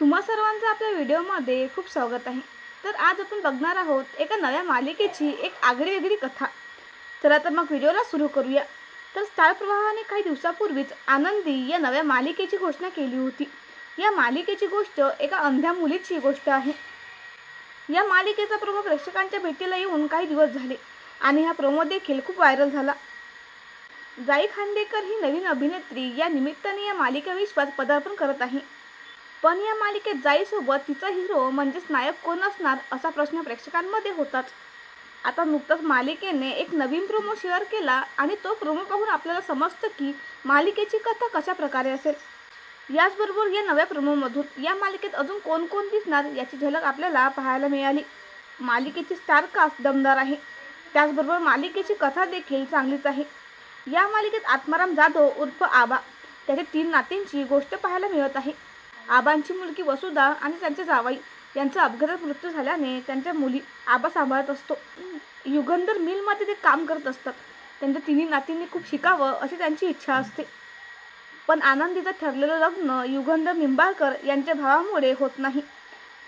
तुम्हा सर्वांचं आपल्या व्हिडिओमध्ये खूप स्वागत आहे। तर आज आपण बघणार आहोत एका नव्या मालिकेची एक आगळीवेगळी कथा। चला तर मग व्हिडिओला सुरू करूया। तर स्टार प्रवाहाने काही दिवसापूर्वीच आनंदी या नव्या मालिकेची घोषणा केली होती। या मालिकेची गोष्ट एका अंध्या मुलीची गोष्ट आहे। या मालिकेचा प्रोमो प्रेक्षकांच्या भेटीला येऊन काही दिवस झाले आणि हा प्रोमो देखील खूप व्हायरल झाला। जाई खांडेकर ही नवीन अभिनेत्री या निमित्ताने या मालिका विश्वात पदार्पण करत आहे। पण या मालिकेत जाईसोबत तिचा हिरो म्हणजेच नायक कोण असणार असा प्रश्न प्रेक्षकांमध्ये होताच। आता नुकताच मालिकेने एक नवीन प्रोमो शेअर केला आणि तो प्रोमो पाहून आपल्याला समजतं की मालिकेची कथा कशा प्रकारे असेल। याचबरोबर या नव्या प्रोमोमधून या मालिकेत अजून कोण कोण दिसणार याची झलक आपल्याला पाहायला मिळाली। मालिकेची स्टार कास्ट दमदार आहे, त्याचबरोबर मालिकेची कथा देखील चांगलीच आहे। या मालिकेत आत्माराम जाधव उर्फ आबा त्याच्या 3 नातींची गोष्ट पाहायला मिळत आहे। आबांची मुलगी वसुधा आणि त्यांचे जावई यांचा अपघातात मृत्यू झाल्याने त्यांच्या मुली आबा सांभाळत असतो। युगंधर मिलमध्ये ते काम करत असतात। त्यांच्या 3 नातींनी खूप शिकावं अशी त्यांची इच्छा असते, पण आनंदीचं ठरलेलं लग्न युगंधर निंबाळकर यांच्या भावामुळे होत नाही।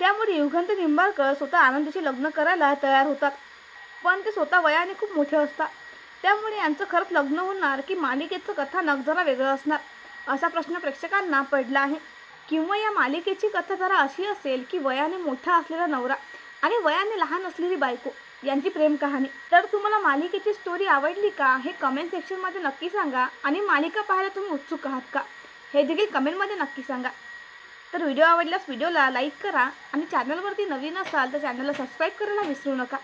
त्यामुळे युगंधर निंबाळकर स्वतः आनंदीशी लग्न करायला तयार होतात, पण ते स्वतः वयाने खूप मोठे असतात। त्यामुळे यांचं खरंच लग्न होणार की मालिकेचं कथानक जरा वेगळं असणार असा प्रश्न प्रेक्षकांना पडला आहे। किंवा या मालिकेची कथा जरा अशी असेल की वयाने मोठा असलेला नवरा आणि वयाने लहान असलेली बायको यांची प्रेम कहाणी। तर तुम्हाला मालिकेची स्टोरी आवडली का हे कमेंट सेक्शनमध्ये नक्की सांगा आणि मालिका पाहायला तुम्ही उत्सुक आहात का हे देखील कमेंटमध्ये नक्की सांगा। तर व्हिडिओ आवडल्यास व्हिडिओला लाईक करा आणि चॅनलवरती नवीन असाल तर चॅनलला सबस्क्राईब करायला विसरू नका।